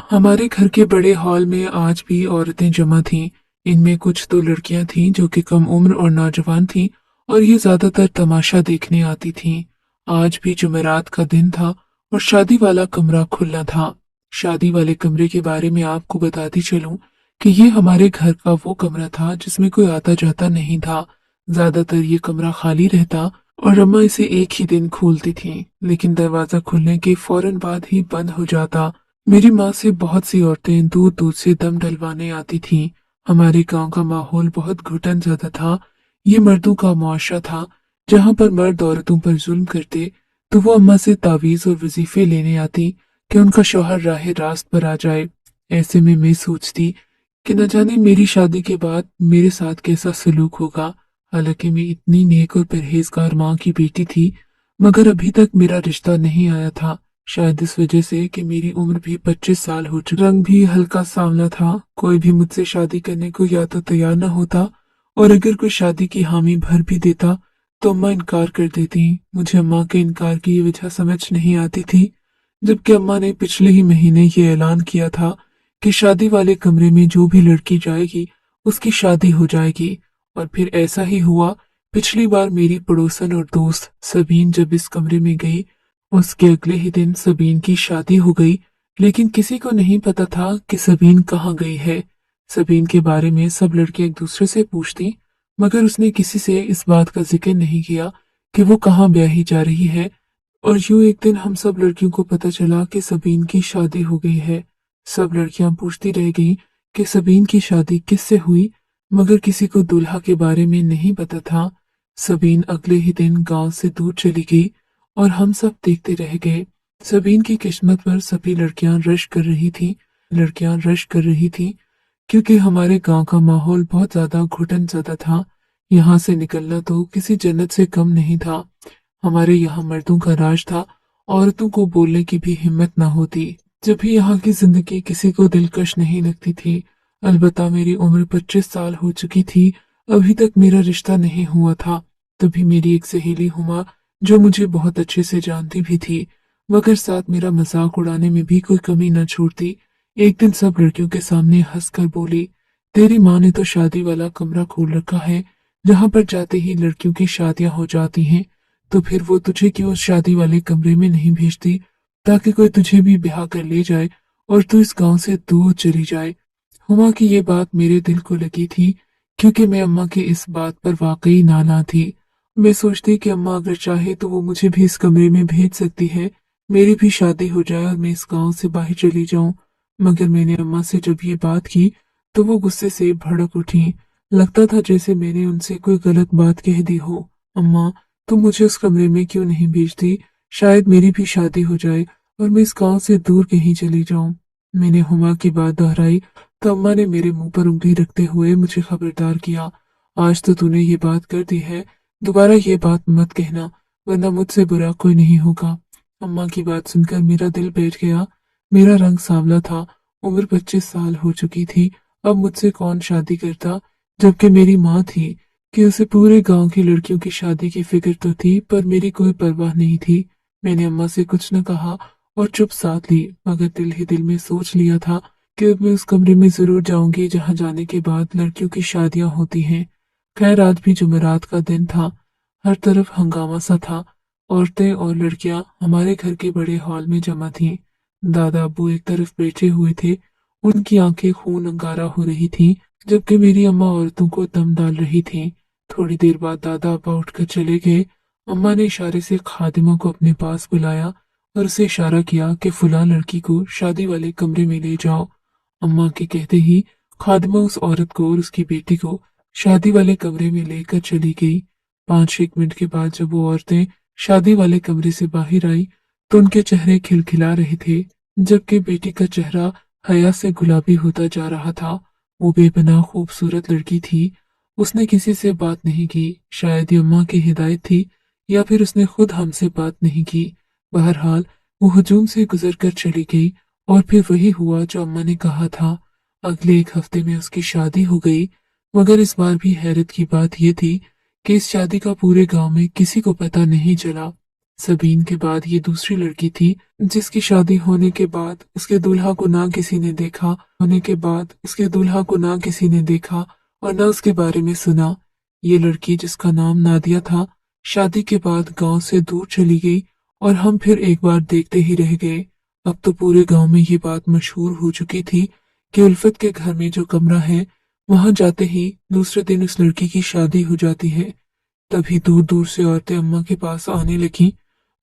हमारे घर के बड़े हॉल में आज भी औरतें जमा थीं। इनमें कुछ तो लड़कियां थीं जो कि कम उम्र और नौजवान थीं और ये ज्यादातर तमाशा देखने आती थीं। आज भी जुमेरात का दिन था और शादी वाला कमरा खुला था। शादी वाले कमरे के बारे में आपको बताती चलूं कि ये हमारे घर का वो कमरा था जिसमें कोई आता जाता नहीं था। ज्यादातर ये कमरा खाली रहता और अम्मा इसे एक ही दिन खोलती थीं, लेकिन दरवाजा खुलने के फौरन बाद ही बंद हो जाता। मेरी माँ से बहुत सी औरतें दूर दूर से दम डलवाने आती थीं। हमारे गांव का माहौल बहुत घुटन ज्यादा था। ये मर्दों का मुआशरा था, जहां पर मर्द औरतों पर जुल्म करते तो वो अम्मा से तावीज और वजीफे लेने आती कि उनका शौहर राह रास्त पर आ जाए। ऐसे में मैं सोचती कि न जाने मेरी शादी के बाद मेरे साथ कैसा सलूक होगा। हालांकि मैं इतनी नेक और परहेजगार माँ की बेटी थी, मगर अभी तक मेरा रिश्ता नहीं आया था। शायद इस वजह से कि मेरी उम्र भी 25 साल हो चुकी, रंग भी हल्का सांवला था। कोई भी मुझसे शादी करने को या तो तैयार न होता, और अगर कोई शादी की हामी भर भी देता तो अम्मा इनकार कर देती। मुझे अम्मा के इनकार की ये वजह समझ नहीं आती थी, जबकि अम्मा ने पिछले ही महीने ये ऐलान किया था कि शादी वाले कमरे में जो भी लड़की जाएगी उसकी शादी हो जाएगी। और फिर ऐसा ही हुआ। पिछली बार मेरी पड़ोसन और दोस्त सबीन जब इस कमरे में गई, उसके अगले ही दिन सबीन की शादी हो गई। लेकिन किसी को नहीं पता था कि सबीन कहाँ गई है। सबीन के बारे में सब लड़कियां एक दूसरे से पूछती, मगर उसने किसी से इस बात का जिक्र नहीं किया कि वो कहाँ ब्याही जा रही है। और यूं एक दिन हम सब लड़कियों को पता चला कि सबीन की शादी हो गई है। सब लड़कियां पूछती रह गईं कि सबीन की शादी किससे हुई, मगर किसी को दूल्हा के बारे में नहीं पता था। सबीन अगले ही दिन गांव से दूर चली गई और हम सब देखते रह गए। सबीन की किस्मत पर सभी लड़कियां रश कर रही थी, क्योंकि हमारे गांव का माहौल बहुत ज्यादा घुटन ज्यादा था। यहाँ से निकलना तो किसी जन्नत से कम नहीं था। हमारे यहाँ मर्दों का राज था, औरतों को बोलने की भी हिम्मत न होती। जब भी यहाँ की जिंदगी किसी को दिलकश नहीं लगती थी। अलबत्ता मेरी उम्र 25 साल हो चुकी थी, अभी तक मेरा रिश्ता नहीं हुआ था। तभी मेरी एक सहेली हुमा, जो मुझे बहुत अच्छे से जानती भी थी, मगर साथ मेरा मजाक उड़ाने में भी कोई कमी न छोड़ती, एक दिन सब लड़कियों के सामने हंसकर बोली, तेरी माँ ने तो शादी वाला कमरा खोल रखा है, जहाँ पर जाते ही लड़कियों की शादियां हो जाती हैं। तो फिर वो तुझे क्यों उस शादी वाले कमरे में नहीं भेजती, ताकि कोई तुझे भी ब्याह कर ले जाए और तू इस गांव से दूर चली जाए। हुमा की ये बात मेरे दिल को लगी थी, क्योंकि मैं अम्मा की इस बात पर वाकई नाना थी। मैं सोचती कि अम्मा अगर चाहे तो वो मुझे भी इस कमरे में भेज सकती है, मेरी भी शादी हो जाए और मैं इस गांव से बाहर चली जाऊं। मगर मैंने अम्मा से जब ये बात की तो वो गुस्से से भड़क उठी। लगता था जैसे मैंने उनसे कोई गलत बात कह दी हो। अम्मा, तुम मुझे उस कमरे में क्यों नहीं भेजती? शायद मेरी भी शादी हो जाए और मैं इस गांव से दूर कहीं चली जाऊं। मैंने हुमा की बात दोहराई तो अम्मा ने मेरे मुंह पर उंगली रखते हुए मुझे खबरदार किया, आज तो तूने ये बात कर दी है, दोबारा ये बात मत कहना, वरना मुझसे बुरा कोई नहीं होगा। अम्मा की बात सुनकर मेरा दिल बैठ गया। मेरा रंग सांवला था, उम्र 25 साल हो चुकी थी। अब मुझसे कौन शादी करता, जबकि मेरी माँ थी कि उसे पूरे गांव की लड़कियों की शादी की फिक्र तो थी, पर मेरी कोई परवाह नहीं थी। मैंने अम्मा से कुछ न कहा और चुप साध ली, मगर दिल ही दिल में सोच लिया था कि अब मैं उस कमरे में जरूर जाऊंगी जहां जाने के बाद लड़कियों की शादियां होती हैं। खैर, आज भी जुमेरात का दिन था। हर तरफ हंगामा सा था। औरतें और लड़कियां हमारे घर के बड़े हॉल में जमा थीं। दादा अब्बू एक तरफ बैठे हुए थे, उनकी आंखें खून अंगारा हो रही थीं, जबकि मेरी अम्मा औरतों को दम डाल रही थीं। थोड़ी देर बाद दादा अब्बा उठकर चले गए। अम्मा ने इशारे से खादिमा को अपने पास बुलाया और उसे इशारा किया कि फुला लड़की को शादी वाले कमरे में ले जाओ। अम्मा के कहते ही खादिमा उस औरत को और उसकी बेटी को शादी वाले कमरे में लेकर चली गई। 5-6 मिनट के बाद जब वो औरतें शादी वाले कमरे से बाहर आई तो उनके चेहरे खिलखिला रहे थे, जबकि बेटी का चेहरा हया से गुलाबी होता जा रहा था। वो बेपनाह खूबसूरत लड़की थी। उसने किसी से बात नहीं की। शायद ये अम्मा की हिदायत थी, या फिर उसने खुद हमसे बात नहीं की। बहरहाल वो हुजूम से गुजर कर चली गई और फिर वही हुआ जो अम्मा ने कहा था। अगले एक हफ्ते में उसकी शादी हो गई। मगर इस बार भी हैरत की बात यह थी कि इस शादी का पूरे गांव में किसी को पता नहीं चला। सबीन के बाद ये दूसरी लड़की थी जिसकी शादी होने के बाद उसके दूल्हा को ना किसी ने देखा और ना उसके बारे में सुना। ये लड़की जिसका नाम नादिया था शादी के बाद गांव से दूर चली गई और हम फिर एक बार देखते ही रह गए। अब तो पूरे गांव में ये बात मशहूर हो चुकी थी कि उल्फत के घर में जो कमरा है वहां जाते ही दूसरे दिन उस लड़की की शादी हो जाती है। तभी दूर दूर से औरतें अम्मा के पास आने लगी,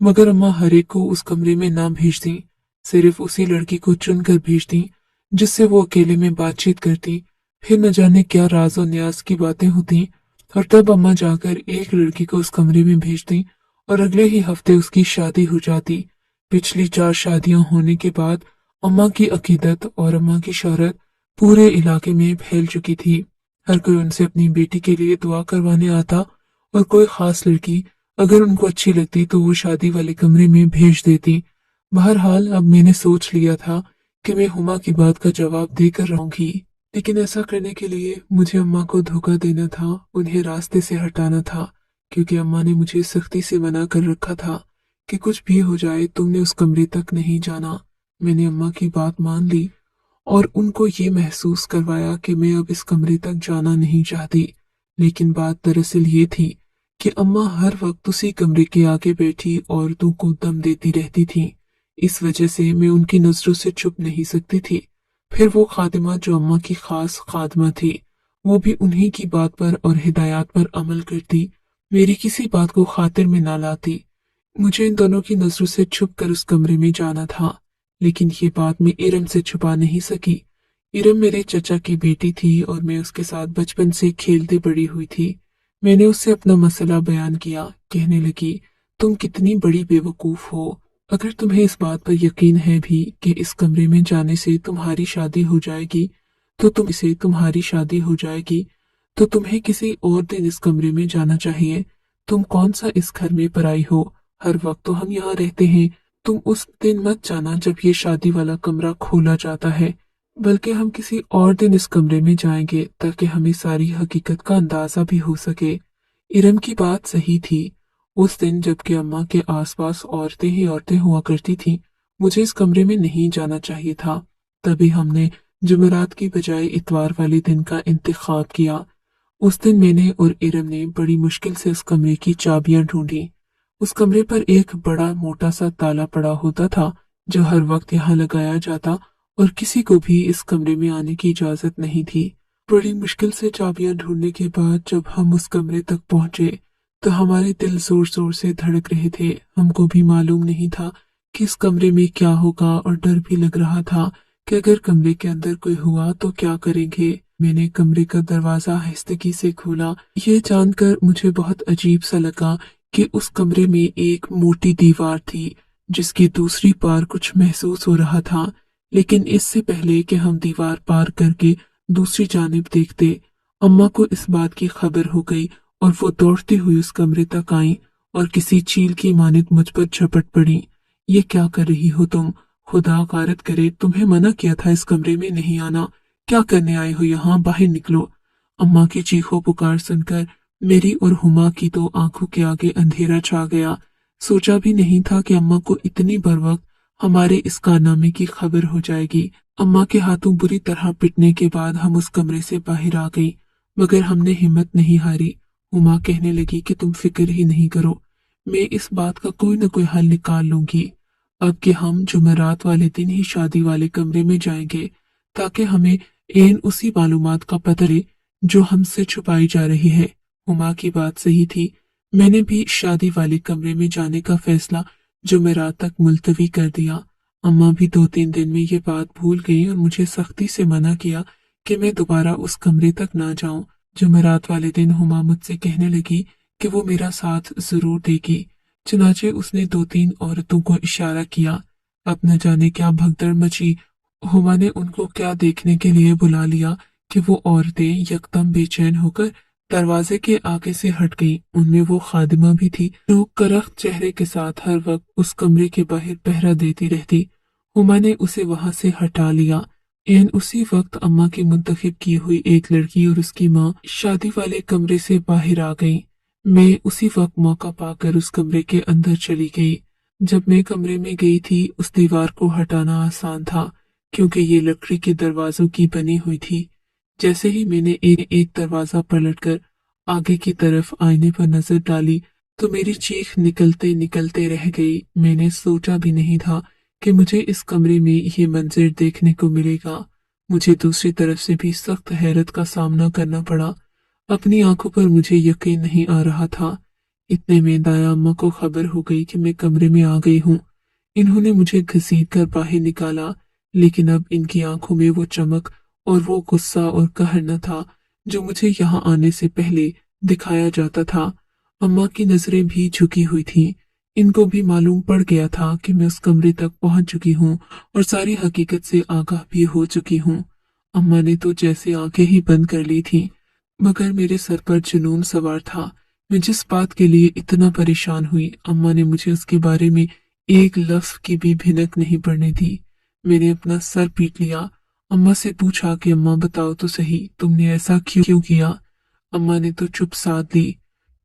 मगर अम्मा हर एक को उस कमरे में ना भेजती, सिर्फ उसी लड़की को चुनकर भेजती जिससे वो अकेले में बातचीत करती। फिर न जाने क्या राज और न्याज की बातें होती और तब अम्मा जाकर एक लड़की को उस कमरे में भेजती और अगले ही हफ्ते उसकी शादी हो जाती। पिछली 4 शादियां होने के बाद अम्मा की अकीदत और अम्मा की शोहरत पूरे इलाके में फैल चुकी थी। हर कोई उनसे अपनी बेटी के लिए दुआ करवाने आता और कोई खास लड़की अगर उनको अच्छी लगती तो वो शादी वाले कमरे में भेज देती। बहरहाल अब मैंने सोच लिया था कि मैं हुमा की बात का जवाब देकर रहूंगी, लेकिन ऐसा करने के लिए मुझे अम्मा को धोखा देना था, उन्हें रास्ते से हटाना था, क्योंकि अम्मा ने मुझे सख्ती से मना कर रखा था कि कुछ भी हो जाए तुमने उस कमरे तक नहीं जाना। मैंने अम्मा की बात मान ली और उनको ये महसूस करवाया कि मैं अब इस कमरे तक जाना नहीं चाहती। लेकिन बात दरअसल ये थी कि अम्मा हर वक्त उसी कमरे के आगे बैठी औरतों को दम देती रहती थी। इस वजह से मैं उनकी नजरों से छुप नहीं सकती थी। फिर वो खादिमा जो अम्मा की खास खादिमा थी, वो भी उन्हीं की बात पर और हिदायत पर अमल करती, मेरी किसी बात को खातिर में ना लाती। मुझे इन दोनों की नजरों से छुप कर उस कमरे में जाना था, लेकिन ये बात मैं इरम से छुपा नहीं सकी। इरम मेरे चचा की बेटी थी और मैं उसके साथ बचपन से खेलती बड़ी हुई थी। मैंने उससे अपना मसला बयान किया। कहने लगी, तुम कितनी बड़ी बेवकूफ हो। अगर तुम्हें इस बात पर यकीन है भी कि इस कमरे में जाने से तुम्हारी शादी हो जाएगी, तो तुम्हें किसी और दिन इस कमरे में जाना चाहिए। तुम कौन सा इस घर में पराई हो, हर वक्त तो हम यहाँ रहते हैं। तुम उस दिन मत जाना जब ये शादी वाला कमरा खोला जाता है, बल्कि हम किसी और दिन इस कमरे में जाएंगे ताकि हमें सारी हकीकत का अंदाजा भी हो सके। इरम की बात सही थी। उस दिन जबकि अम्मा के आसपास औरतें ही औरतें हुआ करती थीं, मुझे इस कमरे में नहीं जाना चाहिए था। तभी हमने जुमेरात की बजाय इतवार वाले दिन का इंतखाब किया। उस दिन मैंने और इरम ने बड़ी मुश्किल से उस कमरे की चाबियां ढूंढी। उस कमरे पर एक बड़ा मोटा सा ताला पड़ा होता था जो हर वक्त यहाँ लगाया जाता और किसी को भी इस कमरे में आने की इजाजत नहीं थी। बड़ी मुश्किल से चाबियां ढूंढने के बाद जब हम उस कमरे तक पहुंचे तो हमारे दिल जोर जोर से धड़क रहे थे। हमको भी मालूम नहीं था कि इस कमरे में क्या होगा और डर भी लग रहा था कि अगर कमरे के अंदर कोई हुआ तो क्या करेंगे। मैंने कमरे का दरवाजा आहिस्तगी से खोला। ये जानकर मुझे बहुत अजीब सा लगा कि उस कमरे में एक मोटी दीवार थी जिसकी दूसरी पार कुछ महसूस हो रहा था। लेकिन इससे पहले कि हम दीवार पार करके दूसरी जानिब देखते, अम्मा को इस बात की खबर हो गई और वो दौड़ती हुई उस कमरे तक आई और किसी चील की मानित मुझ पर झपट पड़ी। ये क्या कर रही हो तुम? खुदा गारत करे, तुम्हें मना किया था इस कमरे में नहीं आना। क्या करने आए हो यहाँ? बाहर निकलो। अम्मा की चीखों पुकार सुनकर मेरी और हुमा की तो आंखों के आगे अंधेरा छा गया। सोचा भी नहीं था कि अम्मा को इतनी बर वक्त हमारे इस कारनामे की खबर हो जाएगी। अम्मा के हाथों बुरी तरह पिटने के बाद हम उस कमरे से बाहर आ गई, मगर हमने हिम्मत नहीं हारी। हुमा कहने लगी कि तुम फिक्र ही नहीं करो, मैं इस बात का कोई न कोई हल निकाल लूंगी। अब कि हम जुमेरात वाले दिन ही शादी वाले कमरे में जाएंगे ताकि हमें एन उसी मालूमात का पता लगे जो हमसे छुपाई जा रही है। हुमा की बात सही थी। मैंने भी शादी वाले कमरे में जाने का फैसला जुमेरात तक मुलतवी कर दिया। अम्मा भी 2-3 दिन में ये बात भूल गई और मुझे सख्ती से मना किया कि मैं दोबारा उस कमरे तक ना जाऊं। जुमेरात वाले दिन हुमा मुझसे कहने लगी कि वो मेरा साथ जरूर देगी। चुनाचे उसने 2-3 औरतों को इशारा किया। अब न जाने क्या भगदड़ मची। हुमा ने उनको क्या देखने के लिए बुला लिया कि वो औरतें यकदम बेचैन होकर दरवाजे के आगे से हट गईं। उनमें वो खादिमा भी थी जो करख्त चेहरे के साथ हर वक्त उस कमरे के बाहर पहरा देती रहती। हुमा ने उसे वहां से हटा लिया। एन उसी वक्त अम्मा की मुंतखब की हुई एक लड़की और उसकी माँ शादी वाले कमरे से बाहर आ गईं। मैं उसी वक्त मौका पाकर उस कमरे के अंदर चली गई। जब मैं कमरे में गई थी, उस दीवार को हटाना आसान था क्योंकि ये लकड़ी के दरवाजों की बनी हुई थी। जैसे ही मैंने एक एक दरवाजा पलटकर आगे की तरफ आईने पर नजर डाली तो मेरी चीख निकलते निकलते रह गई। मैंने सोचा भी नहीं था कि मुझे इस कमरे में ये मंजर देखने को मिलेगा। मुझे दूसरी तरफ से भी सख्त हैरत का सामना करना पड़ा। अपनी आंखों पर मुझे यकीन नहीं आ रहा था। इतने में दाया अम्मा को खबर हो गई कि मैं कमरे में आ गई हूँ। इन्होंने मुझे घसीट कर बाहर निकाला, लेकिन अब इनकी आंखों में वो चमक और वो गुस्सा और कहर न था जो मुझे यहाँ आने से पहले दिखाया जाता था। अम्मा की नजरें भी झुकी हुई थीं। इनको भी मालूम पड़ गया था कि मैं उस कमरे तक पहुंच चुकी हूँ और सारी हकीकत से आगाह भी हो चुकी हूँ। अम्मा ने तो जैसे आंखें ही बंद कर ली थी, मगर मेरे सर पर जुनून सवार था। मैं जिस बात के लिए इतना परेशान हुई, अम्मा ने मुझे उसके बारे में एक लफ्ज की भी भिनक नहीं पड़ने दी। मैंने अपना सर पीट लिया। अम्मा से पूछा कि अम्मा बताओ तो सही, तुमने ऐसा क्यों क्यों किया। अम्मा ने तो चुप साध ली।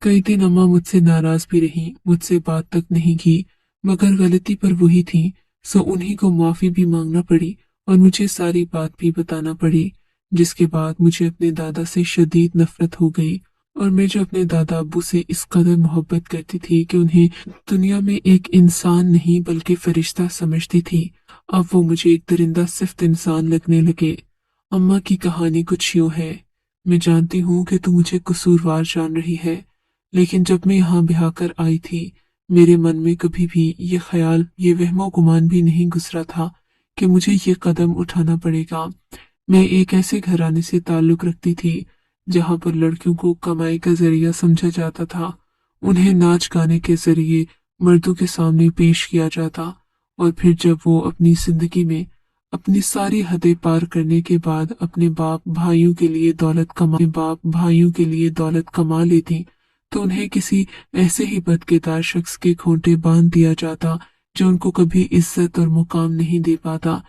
कई दिन अम्मा मुझसे नाराज भी रही, मुझसे बात तक नहीं की, मगर गलती पर वही थी, सो उन्हीं को माफी भी मांगना पड़ी और मुझे सारी बात भी बताना पड़ी। जिसके बाद मुझे अपने दादा से शदीद नफरत हो गई और मैं जो अपने दादा अब्बू से इस कदर मोहब्बत करती थी कि उन्हें दुनिया में एक इंसान नहीं बल्कि फरिश्ता समझती थी, अब वो मुझे एक दरिंदा सिर्फ इंसान लगने लगे। अम्मा की कहानी कुछ यूं है। मैं जानती हूँ कि तू मुझे कसूरवार जान रही है, लेकिन जब मैं यहाँ ब्याह कर आई थी, मेरे मन में कभी भी ये ख्याल, ये वहमो गुमान भी नहीं गुजरा था कि मुझे ये कदम उठाना पड़ेगा। मैं एक ऐसे घराने से ताल्लुक रखती थी जहाँ पर लड़कियों को कमाई का जरिया समझा जाता था। उन्हें नाच गाने के जरिए मर्दों के सामने पेश किया जाता और फिर जब वो अपनी जिंदगी में अपनी सारी हदें पार करने के बाद अपने बाप भाइयों के लिए दौलत कमा लेती तो उन्हें किसी ऐसे ही बदकिरदार शख्स के खूंटे बांध दिया जाता जो उनको कभी इज्जत और मुकाम नहीं दे पाता।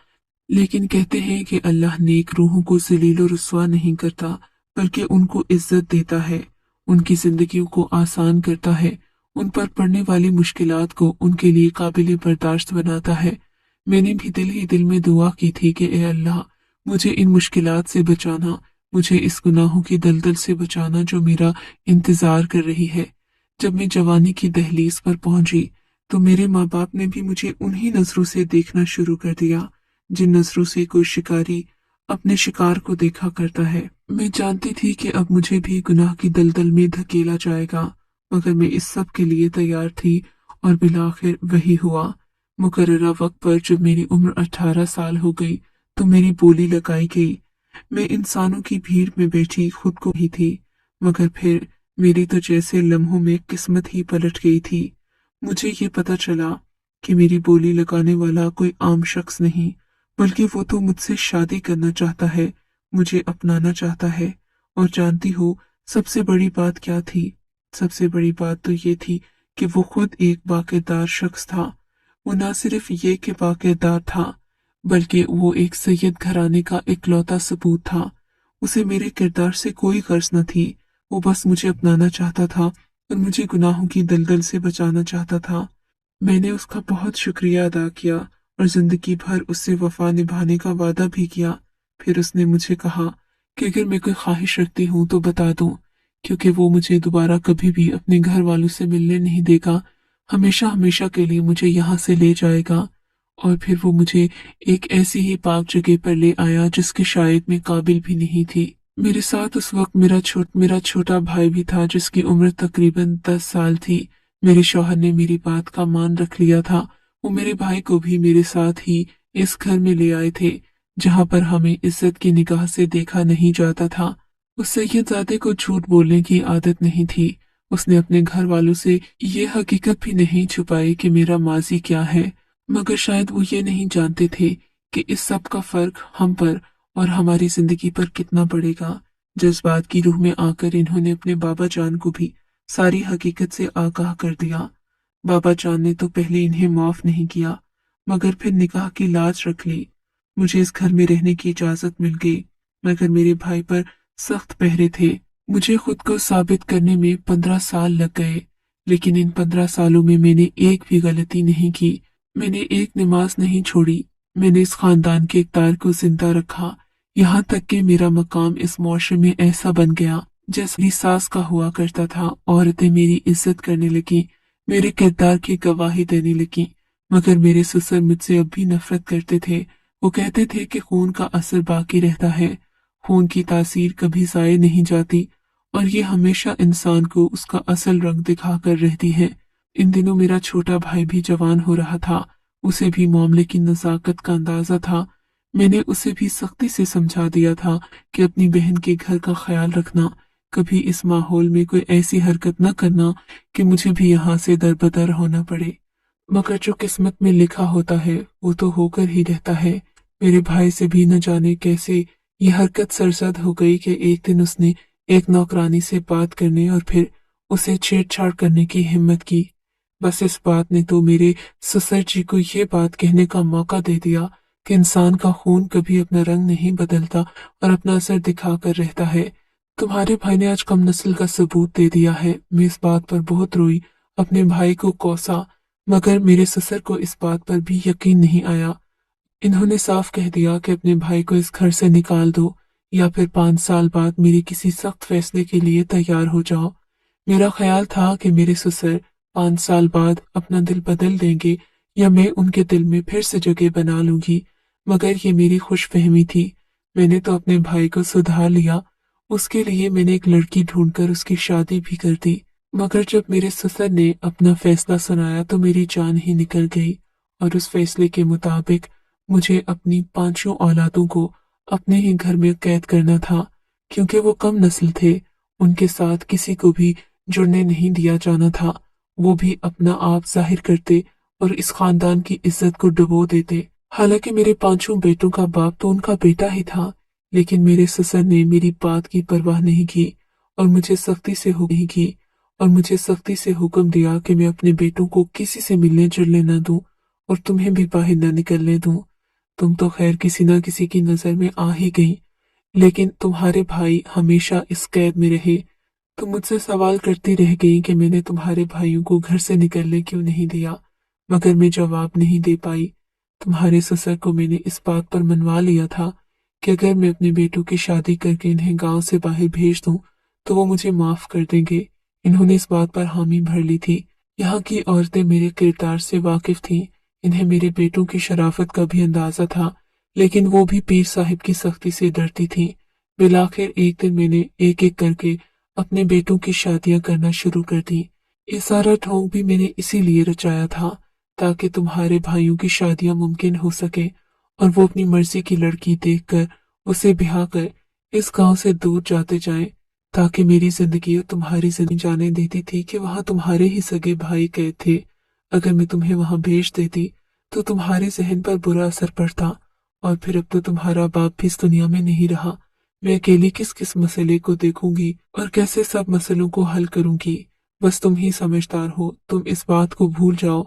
लेकिन कहते हैं कि अल्लाह नेक रूहों को जलील और रुस्वा नहीं करता, बल्कि उनको इज्जत देता है, उनकी जिंदगियों को आसान करता है, उन पर पड़ने वाली मुश्किलात को उनके लिए काबिल बर्दाश्त बनाता है। मैंने भी दिल ही दिल में दुआ की थी कि ए अल्लाह, मुझे इन मुश्किलात से बचाना, मुझे इस गुनाहों की दलदल से बचाना जो मेरा इंतजार कर रही है। जब मैं जवानी की दहलीज पर पहुंची तो मेरे माँ बाप ने भी मुझे उन्हीं नजरों से देखना शुरू कर दिया जिन नजरों से कोई शिकारी अपने शिकार को देखा करता है। मैं जानती थी कि अब मुझे भी गुनाह की दलदल में धकेला जाएगा, मगर मैं इस सब के लिए तैयार थी और बिलाखिर वही हुआ। मुकर्ररा वक्त पर जब मेरी उम्र 18 साल हो गई तो मेरी बोली लगाई गई। मैं इंसानों की भीड़ में बैठी खुद को ही थी, मगर फिर मेरी तो जैसे लम्हों में किस्मत ही पलट गई थी। मुझे ये पता चला कि मेरी बोली लगाने वाला कोई आम शख्स नहीं, बल्कि वो तो मुझसे शादी करना चाहता है, मुझे अपनाना चाहता है। और जानती हो सबसे बड़ी बात क्या थी? सबसे बड़ी बात तो ये थी कि वो खुद एक बाकिरदार शख्स था। वो ना सिर्फ ये कि बाकिरदार था, बल्कि वो एक सैयद घराने का इकलौता सबूत था। उसे मेरे किरदार से कोई गर्ज न थी। वो बस मुझे अपनाना चाहता था और मुझे गुनाहों की दलदल से बचाना चाहता था। मैंने उसका बहुत शुक्रिया अदा किया और जिंदगी भर उससे वफा निभाने का वादा भी किया। फिर उसने मुझे कहा कि अगर मैं कोई ख्वाहिश रखती हूँ तो बता दूं, क्योंकि वो मुझे दोबारा कभी भी अपने घर वालों से मिलने नहीं देगा, हमेशा हमेशा के लिए मुझे यहाँ से ले जाएगा। और फिर वो मुझे एक ऐसी ही पाक जगह पर ले आया जिसके शायद मैं काबिल भी नहीं थी। मेरे साथ उस वक्त मेरा छोटा भाई भी था जिसकी उम्र तकरीबन 10 साल थी। मेरे शौहर ने मेरी बात का मान रख लिया था। वो मेरे भाई को भी मेरे साथ ही इस घर में ले आए थे जहाँ पर हमें इज्जत की निगाह से देखा नहीं जाता था। उस सैयदजादे को झूठ बोलने की आदत नहीं थी। उसने अपने घर वालों से ये हकीकत भी नहीं छुपाई कि मेरा माजी क्या है, मगर शायद वो ये नहीं जानते थे कि इस सब का फर्क हम पर और हमारी जिंदगी पर कितना पड़ेगा। जज्बात की रूह में आकर इन्होंने अपने बाबा जान को भी सारी हकीकत से आगाह कर दिया। बाबा जान ने तो पहले इन्हें माफ नहीं किया, मगर फिर निकाह की लाज रख ली। मुझे इस घर में रहने की इजाजत मिल गई, मगर मेरे भाई पर सख्त पहरे थे। मुझे खुद को साबित करने में 15 साल लग गए, लेकिन इन 15 सालों में मैंने एक भी गलती नहीं की। मैंने एक नमाज नहीं छोड़ी। मैंने इस खानदान के इक़्तिदार को जिंदा रखा। यहाँ तक कि मेरा मकाम इस मुआशरे में ऐसा बन गया जैसे मेरी सास का हुआ करता था। औरतें मेरी इज्जत करने लगी, मेरे किरदार की गवाही देने लगी। मगर मेरे ससुर मुझसे अब भी नफरत करते थे। वो कहते थे कि खून का असर बाकी रहता है, खून की तासीर कभी जाए नहीं जाती, और ये हमेशा इंसान को उसका असल रंग दिखाकर रहती है। इन दिनों मेरा छोटा भाई भी जवान हो रहा था। उसे भी मामले की नजाकत का अंदाजा था। मैंने उसे भी सख्ती से समझा दिया था कि अपनी बहन के घर का ख्याल रखना, कभी इस माहौल में कोई ऐसी हरकत न करना कि मुझे भी यहाँ से दरबदर होना पड़े। मगर जो किस्मत में लिखा होता है वो तो होकर ही रहता है। मेरे भाई से भी न जाने कैसे ये हरकत सरजद हो गई कि एक दिन उसने एक नौकरानी से बात करने और फिर उसे छेड़छाड़ करने की हिम्मत की। बस इस बात ने तो मेरे ससुर जी को ये बात कहने का मौका दे दिया कि इंसान का खून कभी अपना रंग नहीं बदलता और अपना असर दिखा कर रहता है। तुम्हारे भाई ने आज कम नस्ल का सबूत दे दिया है। मैं इस बात पर बहुत रोई, अपने भाई को कोसा, मगर मेरे ससुर को इस बात पर भी यकीन नहीं आया। इन्होंने साफ कह दिया कि अपने भाई को इस घर से निकाल दो, या फिर 5 साल बाद मेरे किसी सख्त फैसले के लिए तैयार हो जाओ। मेरा ख्याल था कि मेरे ससुर 5 साल बाद अपना दिल बदल देंगे, या मैं उनके दिल में फिर से जगह बना लूंगी। मगर ये मेरी खुशफहमी थी। मैंने तो अपने भाई को सुधार लिया। उसके लिए मैंने एक लड़की ढूंढकर उसकी शादी भी कर दी। मगर जब मेरे ससुर ने अपना फैसला सुनाया तो मेरी जान ही निकल गई, और उस फैसले के मुताबिक मुझे अपनी 5 औलादों को अपने ही घर में कैद करना था। क्योंकि वो कम नस्ल थे, उनके साथ किसी को भी जुड़ने नहीं दिया जाना था। वो भी अपना आप जाहिर करते और इस खानदान की इज्जत को डुबो देते। हालांकि मेरे 5 बेटों का बाप तो उनका बेटा ही था, लेकिन मेरे ससुर ने मेरी बात की परवाह नहीं की और मुझे सख्ती से नहीं की और मुझे सख्ती से हुक्म दिया कि मैं अपने बेटों को किसी से मिलने जुलने न दूं और तुम्हें भी बाहर न निकलने दूं। तुम तो खैर किसी न किसी की नजर में आ ही गई, लेकिन तुम्हारे भाई हमेशा इस कैद में रहे। तुम मुझसे सवाल करती रह गई कि मैंने तुम्हारे भाइयों को घर से निकलने क्यों नहीं दिया, मगर मैं जवाब नहीं दे पाई। तुम्हारे ससुर को मैंने इस बात पर मनवा लिया था कि अगर मैं अपने बेटों की शादी करके इन्हें गांव से बाहर भेज दूं तो वो मुझे माफ कर देंगे। इन्होंने इस बात पर हामी भर ली थी। यहाँ की औरतें मेरे किरदार से वाकिफ थीं। इन्हें मेरे बेटों की शराफत का भी अंदाजा था, लेकिन वो भी पीर साहिब की सख्ती से डरती थीं। बिलाखिर एक दिन मैंने एक एक करके अपने बेटों की शादियां करना शुरू कर दी। ये सारा ढोंग भी मैंने इसीलिए रचाया था ताकि तुम्हारे भाइयों की शादियां मुमकिन हो सके और वो अपनी मर्जी की लड़की देखकर उसे ब्याह कर इस गांव से दूर जाते जाएं, ताकि मेरी जिंदगी और तुम्हारी जिंदगी जाने देती थी कि वहां तुम्हारे ही सगे भाई कैद थे। अगर मैं तुम्हें वहां भेज देती तो तुम्हारे जहन पर बुरा असर पड़ता, और फिर अब तो तुम्हारा बाप भी इस दुनिया में नहीं रहा। मैं अकेली किस किस मसले को देखूंगी और कैसे सब मसलों को हल करूंगी। बस तुम ही समझदार हो, तुम इस बात को भूल जाओ।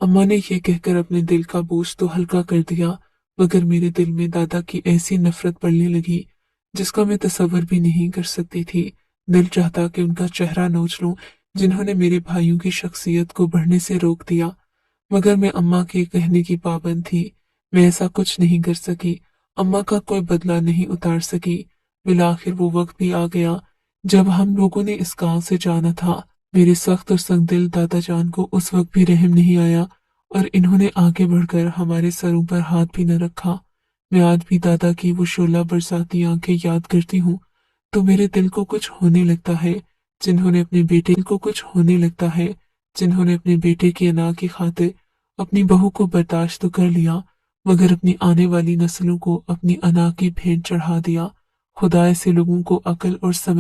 अम्मा ने यह कहकर अपने दिल का बोझ तो हल्का कर दिया, मगर मेरे दिल में दादा की ऐसी नफरत पड़ने लगी जिसका मैं तसव्वुर भी नहीं कर सकती थी। दिल चाहता कि उनका चेहरा नोच लूं जिन्होंने मेरे भाइयों की शख्सियत को बढ़ने से रोक दिया, मगर मैं अम्मा के कहने की पाबंद थी। मैं ऐसा कुछ नहीं कर सकी, अम्मा का कोई बदला नहीं उतार सकी। बिलाखिर वो वक्त भी आ गया जब हम लोगों ने इस गांव से जाना था। मेरे सख्त और संगदिल दादा जान को उस वक्त भी रहम नहीं आया और इन्होंने आगे बढ़कर हमारे सरों पर हाथ भी न रखा। मैं आज भी दादा की वो शोला बरसाती आंखें याद करती हूँ तो मेरे दिल को कुछ होने लगता है। जिन्होंने अपने बेटे की अना की खातिर अपनी बहू को बर्दाश्त तो कर लिया, मगर अपनी आने वाली नस्लों को अपनी अना की भेंट चढ़ा दिया। खुदा ऐसे लोगों को अकल और समझ